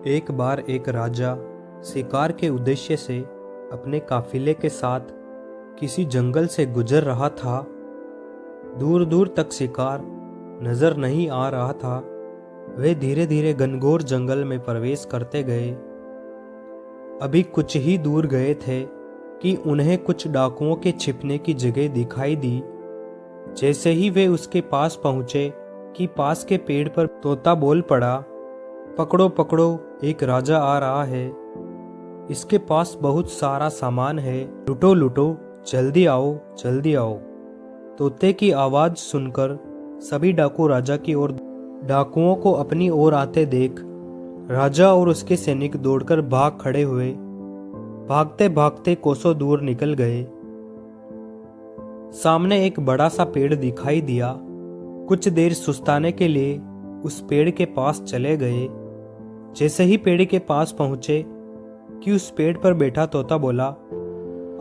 एक बार एक राजा शिकार के उद्देश्य से अपने काफिले के साथ किसी जंगल से गुजर रहा था। दूर दूर तक शिकार नजर नहीं आ रहा था। वे धीरे धीरे घनघोर जंगल में प्रवेश करते गए। अभी कुछ ही दूर गए थे कि उन्हें कुछ डाकुओं के छिपने की जगह दिखाई दी। जैसे ही वे उसके पास पहुंचे कि पास के पेड़ पर तोता बोल पड़ा, पकड़ो पकड़ो, एक राजा आ रहा है। इसके पास बहुत सारा सामान है, लूटो लूटो, जल्दी आओ जल्दी आओ। तोते की आवाज सुनकर सभी डाकू राजा की ओर, डाकुओं को अपनी ओर आते देख राजा और उसके सैनिक दौड़कर भाग खड़े हुए। भागते भागते कोसों दूर निकल गए। सामने एक बड़ा सा पेड़ दिखाई दिया। कुछ देर सुस्ताने के लिए उस पेड़ के पास चले गए। जैसे ही पेड़ के पास पहुंचे कि उस पेड़ पर बैठा तोता बोला,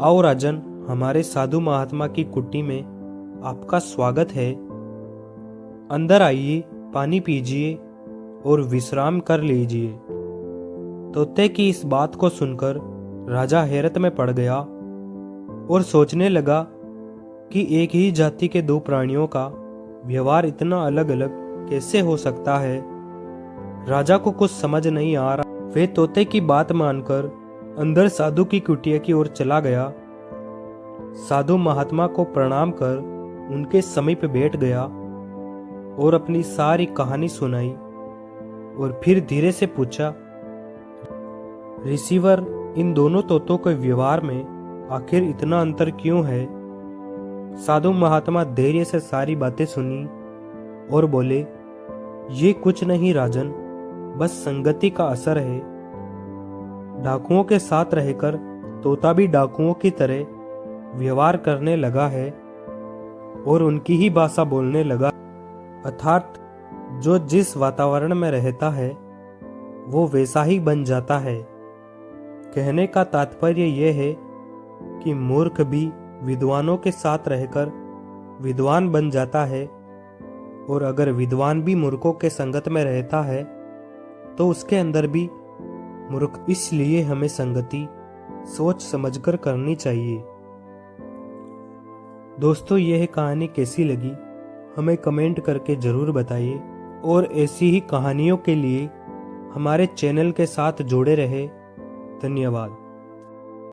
आओ राजन, हमारे साधु महात्मा की कुटी में आपका स्वागत है। अंदर आइए, पानी पीजिए और विश्राम कर लीजिए। तोते की इस बात को सुनकर राजा हैरत में पड़ गया और सोचने लगा कि एक ही जाति के दो प्राणियों का व्यवहार इतना अलग अलग कैसे हो सकता है। राजा को कुछ समझ नहीं आ रहा। वे तोते की बात मानकर अंदर साधु की कुटिया की ओर चला गया। साधु महात्मा को प्रणाम कर उनके समीप बैठ गया और अपनी सारी कहानी सुनाई और फिर धीरे से पूछा, रिसीवर, इन दोनों तोतों के व्यवहार में आखिर इतना अंतर क्यों है? साधु महात्मा धैर्य से सारी बातें सुनी और बोले, ये कुछ नहीं राजन, बस संगति का असर है। डाकुओं के साथ रहकर तोता भी डाकुओं की तरह व्यवहार करने लगा है और उनकी ही भाषा बोलने लगा। अर्थात जो जिस वातावरण में रहता है वो वैसा ही बन जाता है। कहने का तात्पर्य यह है कि मूर्ख भी विद्वानों के साथ रहकर विद्वान बन जाता है, और अगर विद्वान भी मूर्खों के संगत में रहता है तो उसके अंदर भी मूर्ख। इसलिए हमें संगति सोच समझकर करनी चाहिए। दोस्तों, यह कहानी कैसी लगी हमें कमेंट करके जरूर बताइए, और ऐसी ही कहानियों के लिए हमारे चैनल के साथ जुड़े रहे। धन्यवाद।